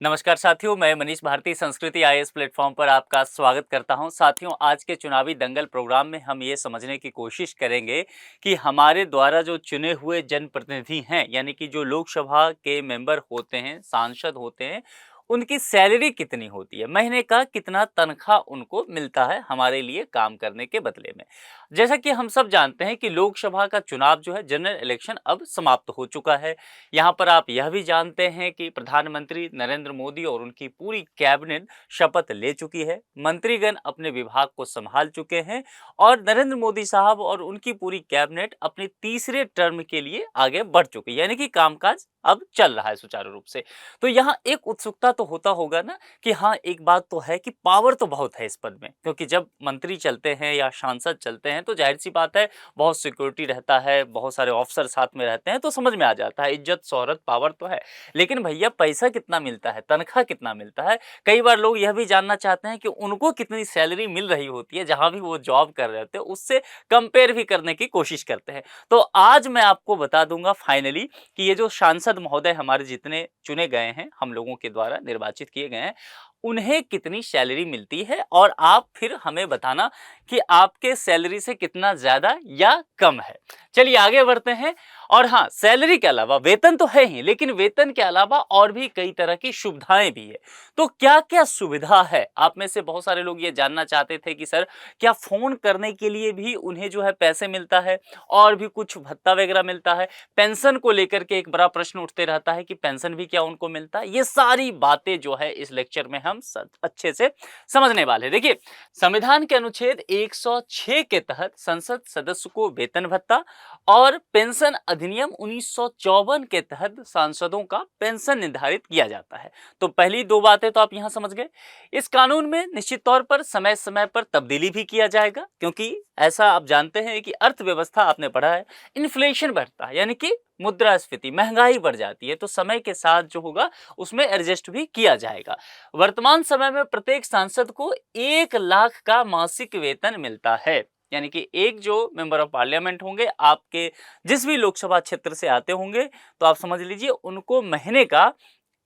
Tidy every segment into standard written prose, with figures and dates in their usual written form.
नमस्कार साथियों, मैं मनीष भारती संस्कृति आईएएस प्लेटफॉर्म पर आपका स्वागत करता हूं। साथियों, आज के चुनावी दंगल प्रोग्राम में हम ये समझने की कोशिश करेंगे कि हमारे द्वारा जो चुने हुए जनप्रतिनिधि हैं, यानी कि जो लोकसभा के मेंबर होते हैं, सांसद होते हैं, उनकी सैलरी कितनी होती है, महीने का कितना तनख्वाह उनको मिलता है हमारे लिए काम करने के बदले में। जैसा कि हम सब जानते हैं कि लोकसभा का चुनाव जो है, जनरल इलेक्शन अब समाप्त हो चुका है। यहाँ पर आप यह भी जानते हैं कि प्रधानमंत्री नरेंद्र मोदी और उनकी पूरी कैबिनेट शपथ ले चुकी है। मंत्रीगण अपने विभाग को संभाल चुके हैं और नरेंद्र मोदी साहब और उनकी पूरी कैबिनेट अपने तीसरे टर्म के लिए आगे बढ़ चुकी है, यानी कि कामकाज अब चल रहा है सुचारू रूप से। तो यहाँ एक उत्सुकता तो होता होगा ना कि हाँ, एक बात तो है कि पावर तो बहुत है इस पद में, क्योंकि जब मंत्री चलते हैं या सांसद चलते हैं तो जाहिर सी बात है, बहुत सिक्योरिटी रहता है, बहुत सारे ऑफिसर साथ में रहते हैं, तो समझ में आ जाता है, इज्जत शोहरत पावर तो है। लेकिन भैया, पैसा कितना मिलता है, तनख्वाह कितना मिलता है? कई बार लोग यह भी जानना चाहते हैं कि उनको कितनी सैलरी मिल रही होती है जहां भी वो जॉब कर रहे होते हैं, उससे कंपेयर भी करने की कोशिश करते हैं। तो आज मैं आपको बता दूंगा फाइनली कि ये जो सांसद महोदय हमारे जितने चुने गए हैं, हम लोगों के द्वारा निर्वाचित किए गए हैं, उन्हें कितनी सैलरी मिलती है, और आप फिर हमें बताना कि आपके सैलरी से कितना ज्यादा या कम है। चलिए आगे बढ़ते हैं। और हाँ, सैलरी के अलावा वेतन तो है ही, लेकिन वेतन के अलावा और भी कई तरह की सुविधाएं भी है। तो क्या क्या सुविधा है? आप में से बहुत सारे लोग ये जानना चाहते थे कि सर, क्या फोन करने के लिए भी उन्हें जो है पैसे मिलता है, और भी कुछ भत्ता वगैरह मिलता है? पेंशन को लेकर के एक बड़ा प्रश्न उठते रहता है कि पेंशन भी क्या उनको मिलता है? ये सारी बातें जो है इस लेक्चर में हम अच्छे से समझने वाले हैं। देखिए, संविधान के अनुच्छेद 106 के तहत संसद सदस्य को वेतन भत्ता और पेंशन अधिनियम 1954 के तहत सांसदों का पेंशन निर्धारित किया जाता है। तो पहली दो बातें तो आप यहां समझ गए। इस कानून में निश्चित तौर पर समय समय पर तब्दीली भी किया जाएगा, क्योंकि ऐसा आप जानते हैं कि अर्थव्यवस्था, आपने पढ़ा है, इन्फ्लेशन बढ़ता है, यानी कि मुद्रास्फीति, महंगाई बढ़ जाती है, तो समय के साथ जो होगा उसमें एडजस्ट भी किया जाएगा। वर्तमान समय में प्रत्येक सांसद को 1 लाख का मासिक वेतन मिलता है, यानी कि एक जो मेंबर ऑफ पार्लियामेंट होंगे, आपके जिस भी लोकसभा क्षेत्र से आते होंगे, तो आप समझ लीजिए उनको महीने का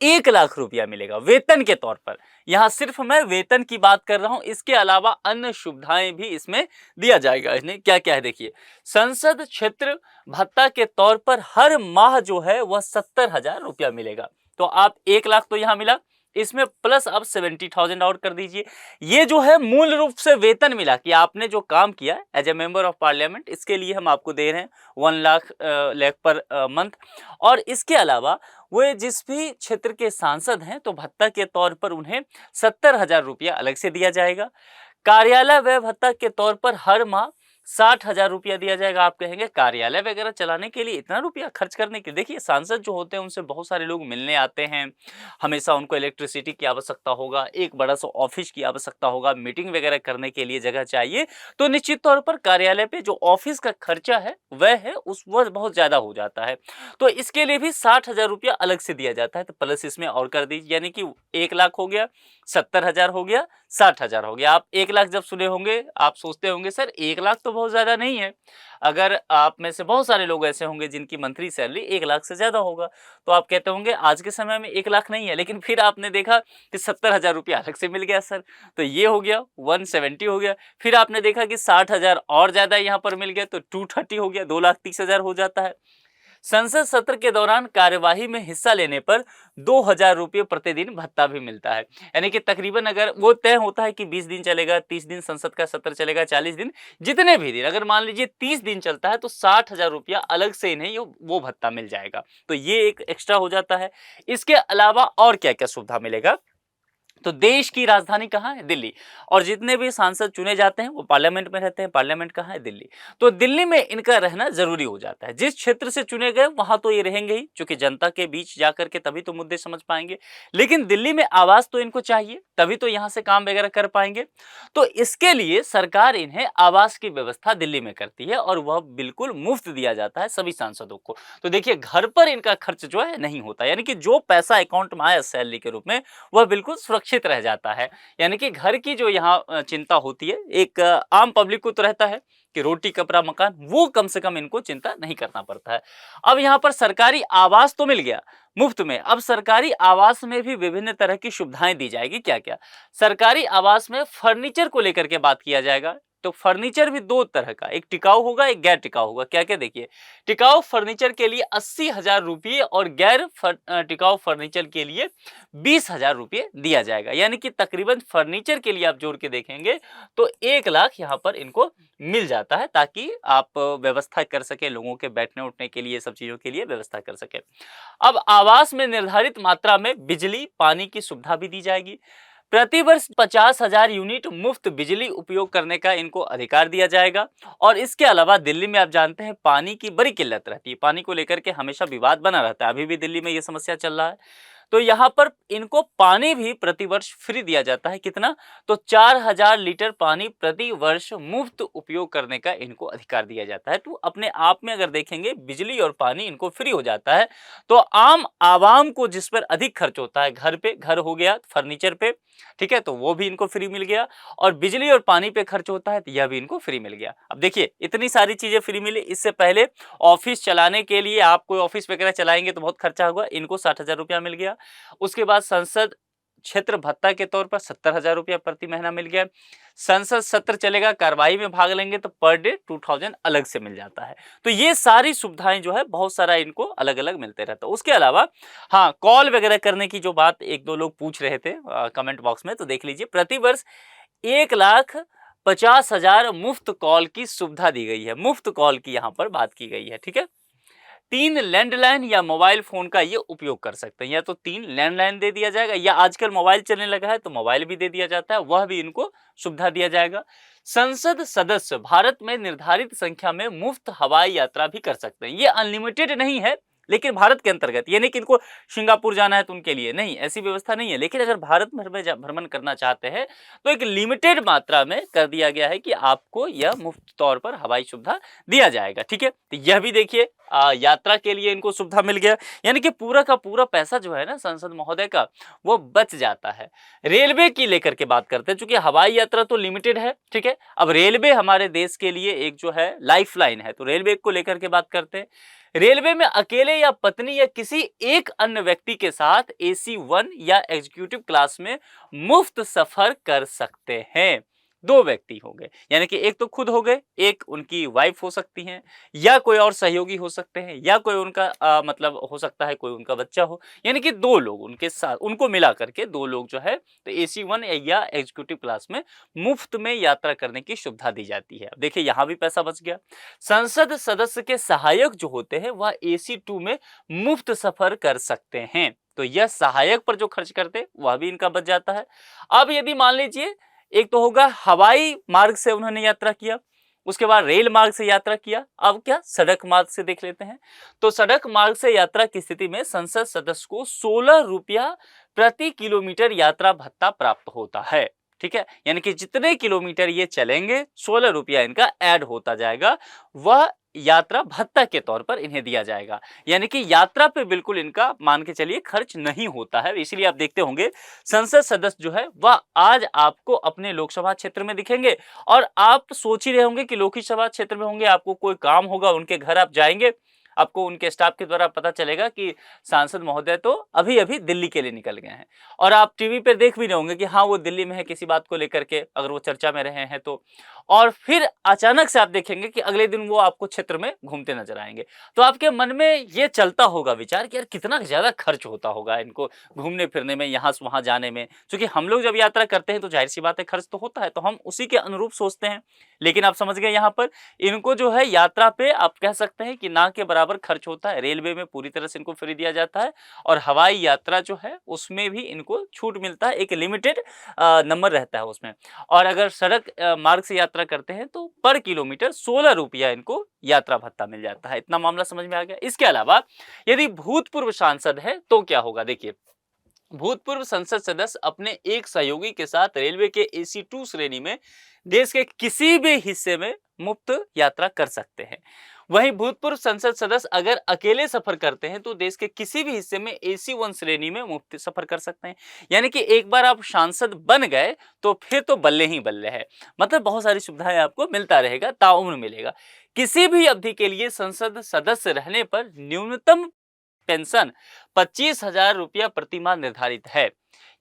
1 लाख रुपया मिलेगा वेतन के तौर पर। यहां सिर्फ मैं वेतन की बात कर रहा हूं, इसके अलावा अन्य सुविधाएं भी इसमें दिया जाएगा। इसमें क्या क्या है देखिए, संसद क्षेत्र भत्ता के तौर पर हर माह जो है वह 70,000 रुपया मिलेगा। तो आप 1 लाख तो यहां मिला, इसमें प्लस अब 70,000 और कर दीजिए। ये जो है मूल रूप से वेतन मिला कि आपने जो काम किया as a member of parliament, इसके लिए हम आपको दे रहे हैं 1 लाख पर मंथ। और इसके अलावा वे जिस भी क्षेत्र के सांसद हैं, तो भत्ता के तौर पर उन्हें 70,000 रुपया अलग से दिया जाएगा। कार्यालय व्यय भत्ता के तौर पर हर माह 60,000 रुपया दिया जाएगा। आप कहेंगे कार्यालय वगैरह चलाने के लिए इतना रुपया खर्च करने के? देखिए, सांसद जो होते हैं उनसे बहुत सारे लोग मिलने आते हैं, हमेशा उनको इलेक्ट्रिसिटी की आवश्यकता होगा, एक बड़ा सा ऑफिस की आवश्यकता होगा, मीटिंग वगैरह करने के लिए जगह चाहिए, तो निश्चित तौर पर कार्यालय पे जो ऑफिस का खर्चा है वह है उस वह बहुत ज्यादा हो जाता है। तो इसके लिए भी 60,000 रुपया अलग से दिया जाता है। तो प्लस इसमें और कर दीजिए, यानी कि 1 लाख हो गया, 70,000 हो गया, 60,000 हो गया। आप 1 लाख जब सुने होंगे, आप सोचते होंगे सर 1 लाख तो बहुत ज्यादा नहीं है। अगर आप में से बहुत सारे लोग ऐसे होंगे जिनकी मंथली सैलरी 1 लाख से ज्यादा होगा, तो आप कहते होंगे आज के समय में 1 लाख नहीं है, लेकिन फिर आपने देखा कि 70,000 रुपया अलग से मिल गया सर, तो ये हो गया 170 हो गया। फिर आपने देखा कि 60,000 और ज्यादा यहाँ पर मिल गया, तो 230 हो गया, 2,30,000 हो जाता है। संसद सत्र के दौरान कार्यवाही में हिस्सा लेने पर 2,000 रुपये प्रतिदिन भत्ता भी मिलता है। यानी कि तकरीबन, अगर वो तय होता है कि 20 दिन चलेगा, 30 दिन संसद का सत्र चलेगा, 40 दिन, जितने भी दिन, अगर मान लीजिए 30 दिन चलता है, तो 60,000 रुपया अलग से इन्हें वो भत्ता मिल जाएगा। तो ये एक एक्स्ट्रा हो जाता है। इसके अलावा और क्या क्या सुविधा मिलेगा? तो देश की राजधानी कहाँ है? दिल्ली। और जितने भी सांसद चुने जाते हैं वो पार्लियामेंट में रहते हैं। पार्लियामेंट कहाँ है? दिल्ली। तो दिल्ली में इनका रहना जरूरी हो जाता है। जिस क्षेत्र से चुने गए वहां तो ये रहेंगे ही, क्योंकि जनता के बीच जाकर के तभी तो मुद्दे समझ पाएंगे। लेकिन दिल्ली में आवास तो इनको चाहिए, तभी तो यहाँ से काम वगैरह कर पाएंगे। तो इसके लिए सरकार इन्हें आवास की व्यवस्था दिल्ली में करती है, और वह बिल्कुल मुफ्त दिया जाता है सभी सांसदों को। तो देखिए, घर पर इनका खर्च जो है नहीं होता, यानी कि जो पैसा अकाउंट में आया सैलरी के रूप में, वह बिल्कुल सुरक्षित सुरक्षित रह जाता है। यानी कि घर की जो यहाँ चिंता होती है, एक आम पब्लिक को तो रहता है कि रोटी, कपड़ा, मकान, वो कम से कम इनको चिंता नहीं करना पड़ता है। अब यहाँ पर सरकारी आवास तो मिल गया मुफ्त में, अब सरकारी आवास में भी विभिन्न तरह की सुविधाएं दी जाएगी। क्या-क्या? सरकारी आवास में फर्नीचर को लेकर के बात किया जाएगा। तो फर्नीचर भी 2 तरह का, एक टिकाऊ होगा, एक गैर टिकाऊ होगा। क्या-क्या देखिए, टिकाऊ फर्नीचर के लिए 80,000 रुपये और गैर टिकाऊ फर्नीचर के लिए 20,000 रुपये दिया जाएगा। यानी कि तकरीबन फर्नीचर के लिए आप जोड़ के देखेंगे तो 1 लाख यहाँ पर इनको मिल जाता है, ताकि आप व्यवस्था कर सकें, लोगों के बैठने-उठने के लिए, सब चीज़ों के लिए व्यवस्था कर सकें। अब आवास में निर्धारित मात्रा में बिजली, पानी की सुविधा भी दी जाएगी। प्रतिवर्ष 50,000 यूनिट मुफ्त बिजली उपयोग करने का इनको अधिकार दिया जाएगा। और इसके अलावा दिल्ली में आप जानते हैं पानी की बड़ी किल्लत रहती है, पानी को लेकर के हमेशा विवाद बना रहता है, अभी भी दिल्ली में ये समस्या चल रहा है। तो यहाँ पर इनको पानी भी प्रतिवर्ष फ्री दिया जाता है। कितना? तो 4,000 लीटर पानी प्रति वर्ष मुफ्त उपयोग करने का इनको अधिकार दिया जाता है। तो अपने आप में अगर देखेंगे बिजली और पानी इनको फ्री हो जाता है, तो आम आवाम को जिस पर अधिक खर्च होता है, घर पे, घर हो गया फर्नीचर पे, ठीक है, तो वो भी इनको फ्री मिल गया। और बिजली और पानी पे खर्च होता है तो यह भी इनको फ्री मिल गया। अब देखिए इतनी सारी चीजें फ्री मिली। इससे पहले ऑफिस चलाने के लिए, आप कोई ऑफिस वगैरह चलाएंगे तो बहुत खर्चा होगा, इनको 60,000 रुपया मिल गया। उसके बाद संसद क्षेत्र भत्ता के तौर पर 70,000 रुपया प्रति महीना मिल गया। संसद सत्र चलेगा, कार्रवाई में भाग लेंगे तो पर डे 2000 अलग से मिल जाता है। तो ये सारी सुविधाएं जो है बहुत सारा इनको अलग अलग मिलते रहता है। उसके अलावा हाँ, कॉल वगैरह करने की जो बात 1-2 लोग पूछ रहे थे कमेंट बॉक्स में, तो देख लीजिए प्रतिवर्ष 1,50,000 मुफ्त कॉल की सुविधा दी गई है। मुफ्त कॉल की यहाँ पर बात की गई है, ठीक है। 3 लैंडलाइन या मोबाइल फोन का ये उपयोग कर सकते हैं। या तो 3 लैंडलाइन दे दिया जाएगा, या आजकल मोबाइल चलने लगा है तो मोबाइल भी दे दिया जाता है, वह भी इनको सुविधा दिया जाएगा। संसद सदस्य भारत में निर्धारित संख्या में मुफ्त हवाई यात्रा भी कर सकते हैं। ये अनलिमिटेड नहीं है, लेकिन भारत के अंतर्गत, ये नहीं कि इनको सिंगापुर जाना है तो उनके लिए नहीं, ऐसी व्यवस्था नहीं है। लेकिन अगर भारत भर में भ्रमण करना चाहते हैं तो एक लिमिटेड मात्रा में कर दिया गया है कि आपको यह मुफ्त तौर पर हवाई सुविधा दिया जाएगा, ठीक है। तो यह भी देखिए यात्रा के लिए इनको सुविधा मिल गया। यानी कि पूरा का पूरा पैसा जो है ना संसद महोदय का, वो बच जाता है। रेलवे की लेकर के बात करते हैं, चूंकि हवाई यात्रा तो लिमिटेड है, ठीक है। अब रेलवे हमारे देश के लिए एक जो है लाइफलाइन है, तो रेलवे को लेकर के बात करते हैं। रेलवे में अकेले या पत्नी या किसी एक अन्य व्यक्ति के साथ AC 1 या एग्जीक्यूटिव क्लास में मुफ्त सफर कर सकते हैं। 2 व्यक्ति हो गए, यानी कि एक तो खुद हो गए, एक उनकी वाइफ हो सकती हैं, या कोई और सहयोगी हो सकते हैं, या कोई उनका मतलब हो सकता है कोई उनका बच्चा हो। यानी कि 2 लोग उनके साथ, उनको मिला करके 2 लोग जो है तो AC 1 या एग्जीक्यूटिव क्लास में मुफ्त में यात्रा करने की सुविधा दी जाती है। अब देखिए यहाँ भी पैसा बच गया। संसद सदस्य के सहायक जो होते हैं वह AC 2 में मुफ्त सफर कर सकते हैं। तो यह सहायक पर जो खर्च करते वह भी इनका बच जाता है। अब यदि मान लीजिए एक तो होगा हवाई मार्ग से उन्होंने यात्रा किया, उसके बाद रेल मार्ग से यात्रा किया, अब क्या सड़क मार्ग से देख लेते हैं। तो सड़क मार्ग से यात्रा की स्थिति में संसद सदस्य को 16 रुपया प्रति किलोमीटर यात्रा भत्ता प्राप्त होता है, ठीक है। यानी कि जितने किलोमीटर ये चलेंगे 16 रुपया इनका ऐड होता जाएगा, वह यात्रा भत्ता के तौर पर इन्हें दिया जाएगा। यानी कि यात्रा पे बिल्कुल इनका मान के चलिए खर्च नहीं होता है। इसलिए आप देखते होंगे संसद सदस्य जो है वह आज आपको अपने लोकसभा क्षेत्र में दिखेंगे, और आप सोच ही रहे होंगे कि लोकसभा क्षेत्र में होंगे, आपको कोई काम होगा, उनके घर आप जाएंगे, आपको उनके स्टाफ के द्वारा पता चलेगा कि सांसद महोदय तो अभी अभी दिल्ली के लिए निकल गए हैं, और आप टीवी पे देख भी रहे होंगे कि हाँ वो दिल्ली में है किसी बात को लेकर के, अगर वो चर्चा में रहे हैं तो। और फिर अचानक से आप देखेंगे कि अगले दिन वो आपको क्षेत्र में घूमते नजर आएंगे, तो आपके मन में ये चलता होगा विचार कि यार कितना ज्यादा खर्च होता होगा इनको घूमने फिरने में, यहाँ से वहां जाने में। क्योंकि हम लोग जब यात्रा करते हैं तो जाहिर सी बात है खर्च तो होता है, तो हम उसी के अनुरूप सोचते हैं। लेकिन आप समझ गए यहाँ पर इनको जो है यात्रा पे आप कह सकते हैं कि ना के बराबर खर्च होता है। रेलवे में पूरी तरह से इनको फ्री दिया जाता है, और हवाई यात्रा जो है उसमें भी इनको छूट मिलता है, एक लिमिटेड नंबर रहता है उसमें। और अगर सड़क मार्ग से यात्रा करते हैं तो पर किलोमीटर 16 रुपया इनको यात्रा भत्ता मिल जाता है। इतना मामला समझ में आ गया। इसके अलावा यदि भूतपूर्व सांसद है तो क्या होगा, देखिए भूतपूर्व संसद सदस्य अपने एक सहयोगी के साथ रेलवे के AC 2 श्रेणी में देश के किसी भी हिस्से में मुफ्त यात्रा कर सकते हैं। वहीं भूतपूर्व संसद सदस्य अगर अकेले सफर करते हैं तो देश के किसी भी हिस्से में AC1 श्रेणी में मुफ्त सफर कर सकते हैं। यानी कि एक बार आप सांसद बन गए तो फिर तो बल्ले ही बल्ले है, मतलब बहुत सारी सुविधाएं आपको मिलता रहेगा, ताउम्र मिलेगा। किसी भी अवधि के लिए संसद सदस्य रहने पर न्यूनतम पेंशन 25,000 रुपया प्रति माह निर्धारित है।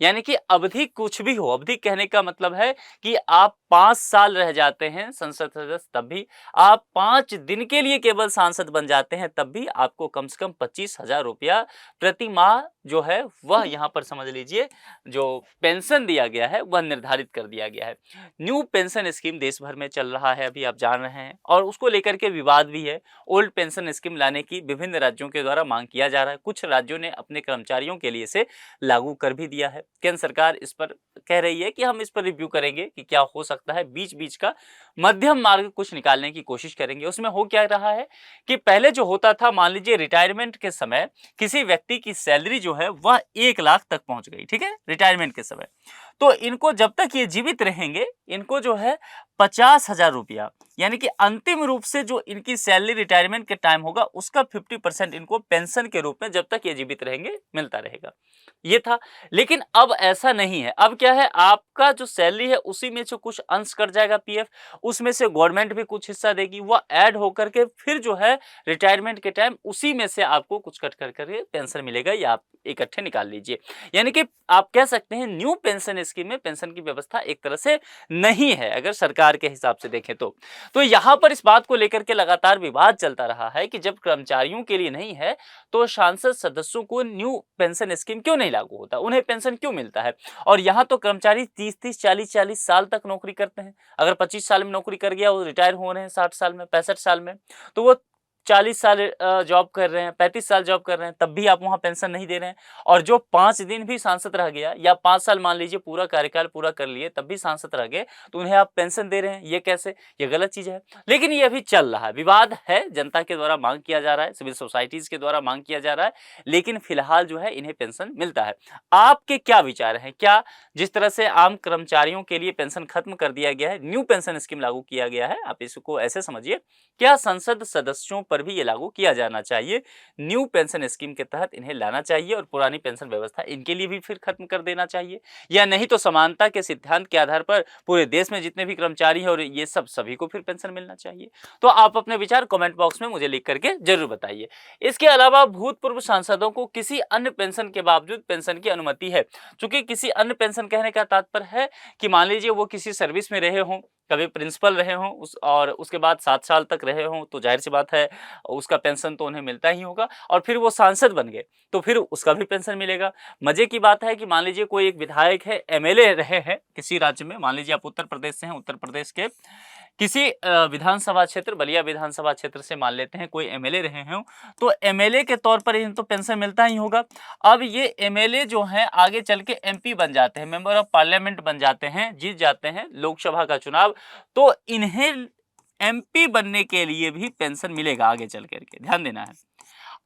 यानी कि अवधि कुछ भी हो, अवधि कहने का मतलब है कि आप 5 साल रह जाते हैं संसद सदस्य तब भी, आप 5 दिन के लिए केवल सांसद बन जाते हैं तब भी आपको कम से कम 25,000 रुपया प्रति माह जो है वह यहाँ पर समझ लीजिए जो पेंशन दिया गया है वह निर्धारित कर दिया गया है। न्यू पेंशन स्कीम देश भर में चल रहा है, अभी आप जान रहे हैं, और उसको लेकर के विवाद भी है। ओल्ड पेंशन स्कीम लाने की विभिन्न राज्यों के द्वारा मांग किया जा रहा है। कुछ राज्यों ने अपने कर्मचारियों के लिए इसे लागू कर भी दिया है। केंद्र सरकार इस पर कह रही है कि हम इस पर रिव्यू करेंगे कि क्या हो सकता है, बीच बीच का मध्यम मार्ग कुछ निकालने की कोशिश करेंगे। उसमें हो क्या रहा है कि पहले जो होता था, मान लीजिए रिटायरमेंट के समय किसी व्यक्ति की सैलरी जो है वह 1 लाख तक पहुंच गई, ठीक है, रिटायरमेंट के समय, तो इनको जब तक ये जीवित रहेंगे इनको जो है 50,000 रुपया, यानी कि अंतिम रूप से जो इनकी सैलरी रिटायरमेंट के टाइम होगा उसका 50% इनको पेंशन के रूप में जब तक ये जीवित रहेंगे मिलता रहेगा। ये था। लेकिन अब ऐसा नहीं है। अब क्या है, आपका जो सैलरी है उसी में से कुछ अंश कट जाएगा पीएफ, उसमें से गवर्नमेंट भी कुछ हिस्सा देगी, वह ऐड होकर के फिर जो है रिटायरमेंट के टाइम उसी में से आपको कुछ कट कर करके पेंशन मिलेगा, या आप इकट्ठे निकाल लीजिए। यानी कि आप कह सकते हैं न्यू पेंशन स्कीम में पेंशन की व्यवस्था एक तरह से नहीं है अगर सरकार के हिसाब से देखें तो यहाँ पर इस बात को लेकर के लगातार विवाद चलता रहा है कि जब कर्मचारियों के लिए नहीं है तो सांसद सदस्यों को न्यू पेंशन स्कीम क्यों नहीं लागू होता, उन्हें पेंशन क्यों मिलता है। और यहाँ तो कर्मचारी 30-30 40-40 साल तक नौकरी करते हैं। अगर 25 साल में नौकरी कर गया, वो रिटायर हो रहे हैं 60 साल में, 65 साल में, तो वो 40 साल जॉब कर रहे हैं, 35 साल जॉब कर रहे हैं, तब भी आप वहाँ पेंशन नहीं दे रहे हैं। और जो 5 दिन भी सांसद रह गया, या 5 साल मान लीजिए पूरा कार्यकाल पूरा कर लिए तब भी सांसद रह गए, तो उन्हें आप पेंशन दे रहे हैं, ये कैसे, ये गलत चीज़ है। लेकिन ये अभी चल रहा है, विवाद है, जनता के द्वारा मांग किया जा रहा है, सिविल सोसाइटीज़ के द्वारा मांग किया जा रहा है, लेकिन फिलहाल जो है इन्हें पेंशन मिलता है। आपके क्या विचार हैं? क्या जिस तरह से आम कर्मचारियों के लिए पेंशन खत्म कर दिया गया है, न्यू पेंशन स्कीम लागू किया गया है, आप इसको ऐसे समझिए, क्या संसद सदस्यों पर भी ये लागू किया जाना चाहिए? न्यू पेंशन स्कीम के तहत इन्हें लाना चाहिए और पुरानी पेंशन व्यवस्था इनके लिए भी फिर खत्म कर देना चाहिए, या नहीं तो समानता के सिद्धांत के आधार पर पूरे देश में जितने भी कर्मचारी हैं और ये सब सभी को फिर पेंशन मिलना चाहिए? तो आप अपने विचार कमेंट बॉक्स में मुझे लिख करके जरूर बताइए। इसके अलावा भूतपूर्व सांसदों को किसी अन्य पेंशन के बावजूद पेंशन की अनुमति है। चूंकि किसी अन्य पेंशन कहने का तात्पर्य है कि मान लीजिए वो किसी सर्विस में रहे हों, कभी प्रिंसिपल रहे हों और उसके बाद 7 साल तक रहे हों, तो जाहिर सी बात है उसका पेंशन तो उन्हें मिलता ही होगा, और फिर वो सांसद बन गए तो फिर उसका भी पेंशन मिलेगा। मजे की बात है कि मान लीजिए कोई एक विधायक है, एमएलए रहे हैं किसी राज्य में, मान लीजिए आप उत्तर प्रदेश से हैं, उत्तर प्रदेश के किसी विधानसभा क्षेत्र, बलिया विधानसभा क्षेत्र से मान लेते हैं कोई एमएलए रहे हैं, तो एमएलए के तौर पर इन्हें तो पेंशन मिलता ही होगा। अब ये एमएलए जो हैं आगे चल के एमपी बन जाते हैं, मेंबर ऑफ पार्लियामेंट बन जाते हैं, जीत जाते हैं लोकसभा का चुनाव, तो इन्हें एमपी बनने के लिए भी पेंशन मिलेगा आगे चल करके, ध्यान देना है।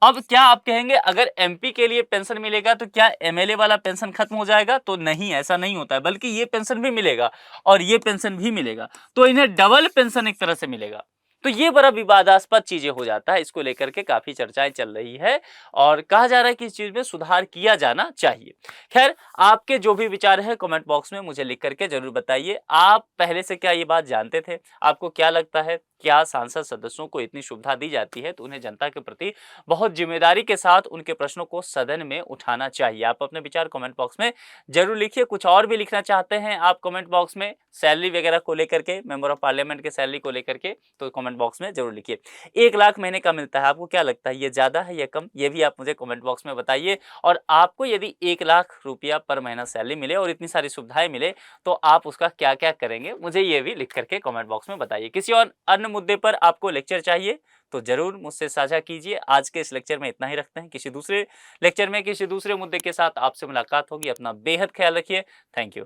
अब क्या आप कहेंगे अगर एमपी के लिए पेंशन मिलेगा तो क्या एमएलए वाला पेंशन खत्म हो जाएगा? तो नहीं, ऐसा नहीं होता है, बल्कि ये पेंशन भी मिलेगा और ये पेंशन भी मिलेगा, तो इन्हें डबल पेंशन एक तरह से मिलेगा। तो ये बड़ा विवादास्पद चीजें हो जाता है, इसको लेकर के काफी चर्चाएं चल रही है और कहा जा रहा है कि इस चीज में सुधार किया जाना चाहिए। खैर, आपके जो भी विचार है कमेंट बॉक्स में मुझे लिख करके जरूर बताइए। आप पहले से क्या ये बात जानते थे? आपको क्या लगता है, क्या सांसद सदस्यों को इतनी सुविधा दी जाती है तो उन्हें जनता के प्रति बहुत जिम्मेदारी के साथ उनके प्रश्नों को सदन में उठाना चाहिए? आप अपने विचार कमेंट बॉक्स में जरूर लिखिए। कुछ और भी लिखना चाहते हैं आप कमेंट बॉक्स में, सैलरी वगैरह को लेकर के, मेंबर ऑफ पार्लियामेंट के सैलरी को लेकर के, तो कमेंट बॉक्स में जरूर लिखिए। 1 लाख महीने का मिलता है, आपको क्या लगता है ये ज्यादा है या कम? ये भी आप मुझे कमेंट बॉक्स में बताइए। और आपको यदि 1 लाख रुपया पर महीना सैलरी मिले और इतनी सारी सुविधाएं मिले तो आप उसका क्या क्या करेंगे, मुझे ये भी लिख करके कमेंट बॉक्स में बताइए। किसी और अन्य मुद्दे पर आपको लेक्चर चाहिए तो जरूर मुझसे साझा कीजिए। आज के इस लेक्चर में इतना ही रखते हैं, किसी दूसरे लेक्चर में किसी दूसरे मुद्दे के साथ आपसे मुलाकात होगी। अपना बेहद ख्याल रखिए। Thank you.